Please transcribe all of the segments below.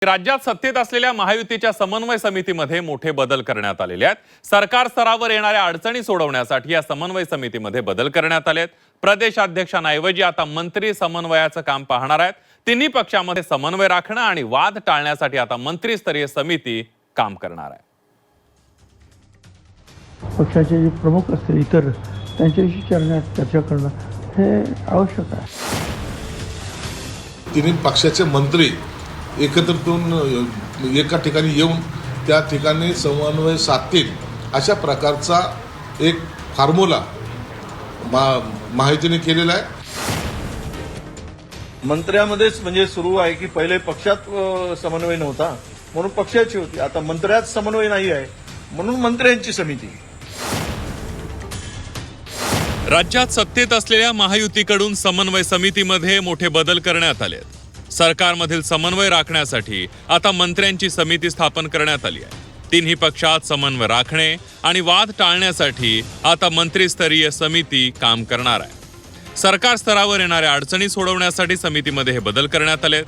राज्यात सत्तेत असलेल्या महायुतीच्या समन्वय समितीमध्ये मोठे बदल करण्यात आलेले आहेत। सरकार स्तरावर येणाऱ्या अडचणी सोडवण्यासाठी या समन्वय समितीमध्ये बदल करण्यात आले आहेत। प्रदेशाध्यक्षांऐवजी आता मंत्री समन्वयाचं काम पाहणार आहेत। तिन्ही पक्षांमध्ये समन्वय राखणं आणि वाद टाळण्यासाठी आता मंत्रीस्तरीय समिती काम करणार आहे। पक्षाचे जे प्रमुख असतील इतर त्यांच्याशी चर्चा करणं हे आवश्यक आहे। तिन्ही पक्षाचे मंत्री एकत्रितून एका ठिकाणी येऊन त्या ठिकाणी समन्वय साधतील अशा प्रकारचा एक फॉर्म्युला महायुतीने केलेला आहे। मंत्र्यामध्येच म्हणजे सुरू आहे की पहिले पक्षात समन्वय नव्हता म्हणून पक्षाची होती, आता मंत्र्यात समन्वय नाही आहे म्हणून मंत्र्यांची समिती। राज्यात सत्तेत असलेल्या महायुतीकडून समन्वय समितीमध्ये मोठे बदल करण्यात आले आहेत। सरकारमधील समन्वय राखण्यासाठी आता मंत्र्यांची समिती स्थापन करण्यात आली आहे। तिन्ही पक्षात समन्वय राखणे आणि वाद टाळण्यासाठी आता मंत्रीस्तरीय समिती काम करणार आहे। सरकार स्तरावर येणाऱ्या अडचणी सोडवण्यासाठी समितीमध्ये हे बदल करण्यात आले।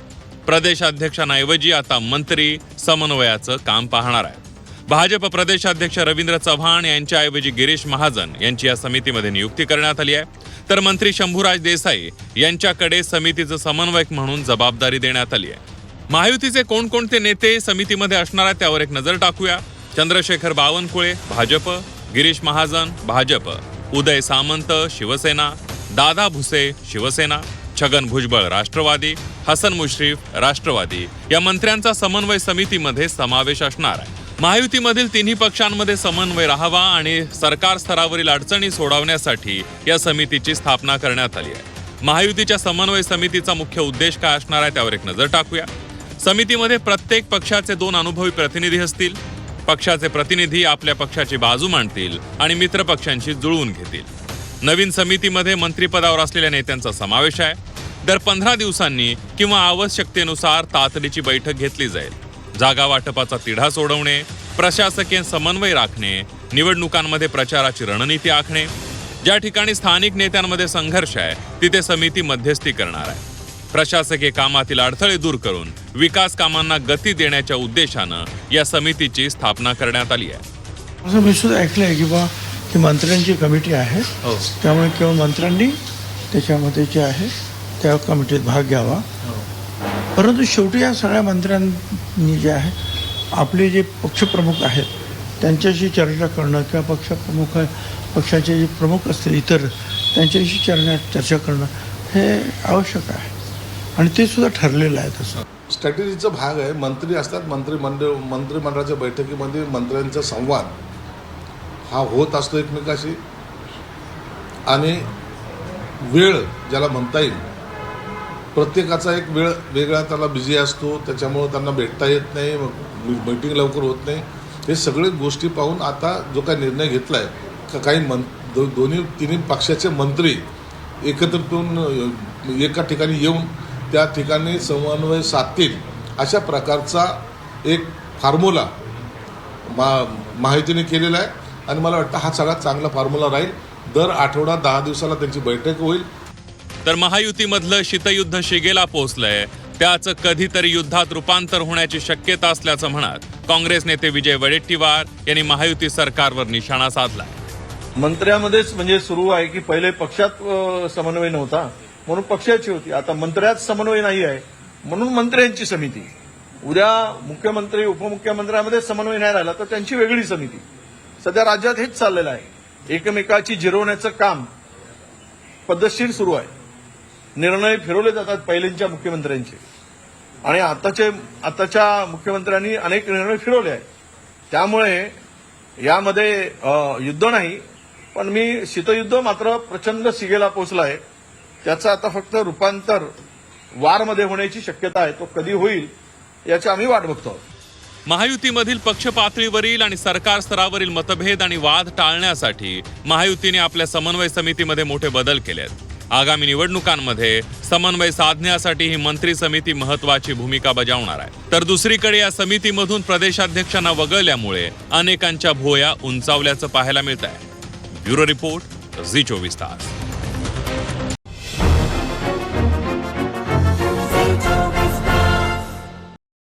प्रदेशाध्यक्षांऐवजी आता मंत्री समन्वयाचं काम पाहणार आहेत। भाजप प्रदेशाध्यक्ष रवींद्र चव्हाण यांच्याऐवजी गिरीश महाजन यांची या समितीमध्ये नियुक्ती करण्यात आली आहे, तर मंत्री शंभूराज देसाई यांच्याकडे समितीचं समन्वयक म्हणून जबाबदारी देण्यात आली आहे। महायुतीचे कोणकोणते नेते समितीमध्ये असणार आहेत त्यावर एक नजर टाकूया। चंद्रशेखर बावनकुळे भाजप, गिरीश महाजन भाजप, उदय सामंत शिवसेना, दादा भुसे शिवसेना, छगन भुजबळ राष्ट्रवादी, हसन मुश्रीफ राष्ट्रवादी या मंत्र्यांचा समन्वय समितीमध्ये समावेश असणार आहे। महायुतीमधील तिन्ही पक्षांमध्ये समन्वय राहावा आणि सरकार स्तरावरील अडचणी सोडवण्यासाठी या समितीची स्थापना करण्यात आली आहे। महायुतीच्या समन्वय समितीचा मुख्य उद्देश काय असणार आहे त्यावर एक नजर टाकूया। समितीमध्ये प्रत्येक पक्षाचे 2 अनुभवी प्रतिनिधी असतील। पक्षाचे प्रतिनिधी आपल्या पक्षाची बाजू मांडतील आणि मित्र पक्षांशी जुळवून घेतील। नवीन समितीमध्ये मंत्रिपदावर असलेल्या नेत्यांचा समावेश आहे। दर 15 दिवसांनी किंवा आवश्यकतेनुसार तातडीची बैठक घेतली जाईल। जागा वाटपाचा तिढा सोडवणे, प्रशासकीय समन्वय राखणे, निवडणुकांमध्ये प्रचाराची रणनीती आखणे, ज्या ठिकाणी स्थानिक नेत्यांमध्ये संघर्ष आहे तिथे समिती मध्यस्थी करणार आहे। प्रशासकीय कामातील अडथळे दूर करून विकास कामांना गती देण्याच्या उद्देशानं या समितीची स्थापना करण्यात आली आहे। असं मी सुद्धा ऐकलं आहे की बा ही मंत्र्यांची कमिटी आहे, त्यामुळे केवळ मंत्र्यांनी त्याच्यामध्ये जे आहे त्या कमिटीत भाग घ्यावा। परंतु शेवटी या सगळ्या मंत्र्यांनी जे आहे आपले जे पक्षप्रमुख आहेत त्यांच्याशी चर्चा करणं किंवा पक्षाचे जे प्रमुख असतील इतर त्यांच्याशी चर्चा करणं हे आवश्यक आहे आणि ते सुद्धा ठरलेलं आहे। तसं स्ट्रॅटेजीचा भाग आहे। मंत्री असतात, मंत्रिमंडळाच्या बैठकीमध्ये मंत्र्यांचा संवाद हा होत असतो एकमेकाशी आणि वेळ ज्याला म्हणता येईल प्रत्येकाचा एक वेळ वेगळा त्याला बिझी असतो, त्याच्यामुळं त्यांना भेटता येत नाही, मीटिंग लवकर होत नाही। हे सगळे गोष्टी पाहून आता जो काही निर्णय घेतला आहे काही तिन्ही पक्षाचे मंत्री एकत्रितून एका ठिकाणी येऊन त्या ठिकाणी समन्वय साधतील अशा प्रकारचा एक फॉर्म्युला महायुतीने केलेला आहे आणि मला वाटतं हा सगळ्यात चांगला फॉर्म्युला राहील। दर आठवडा 10 दिवसाला त्यांची बैठक होईल। तर महायुतीमधलं शीतयुद्ध शिगेला पोहोचलंय, त्याचं कधीतरी युद्धात रूपांतर होण्याची शक्यता असल्याचं म्हणत काँग्रेस नेते विजय वडेट्टीवार यांनी महायुती सरकारवर निशाणा साधला। मंत्र्यामध्येच म्हणजे सुरू आहे की पहिले पक्षात समन्वय नव्हता म्हणून पक्षाची होती, आता मंत्र्यात समन्वय नाही आहे म्हणून मंत्र्यांची समिती। उद्या मुख्यमंत्री उपमुख्यमंत्र्यांमध्ये समन्वय नाही राहिला तर त्यांची वेगळी समिती। सध्या राज्यात हेच चाललेलं आहे, एकमेकाची जिरवण्याचं काम पद्धतशीर सुरू आहे। निर्णय फिरवले जातात पहिल्यांच्या मुख्यमंत्र्यांचे आणि आताच्या मुख्यमंत्र्यांनी अनेक निर्णय फिरवले आहेत, त्यामुळे यामध्ये युद्ध नाही पण शीतयुद्ध मात्र प्रचंड शिगेला पोहोचला आहे। त्याचं आता फक्त रूपांतर वारमध्ये होण्याची शक्यता आहे, तो कधी होईल याची आम्ही वाट बघतो। महायुतीमधील पक्ष पातळीवरील आणि सरकार स्तरावरील मतभेद आणि वाद टाळण्यासाठी महायुतीने आपल्या समन्वय समितीमध्ये मोठे बदल केले आहेत। आगामी निवडणुकांमध्ये समन्वय साधण्यासाठी ही मंत्री समिती महत्त्वाची भूमिका बजावणार आहे। तर दुसरीकडे या समितीमधून प्रदेशाध्यक्षांना वगळल्यामुळे अनेकांच्या भुवया उंचावल्याचं पाहायला मिळत आहे। ब्युरो रिपोर्ट, झी 24 तास।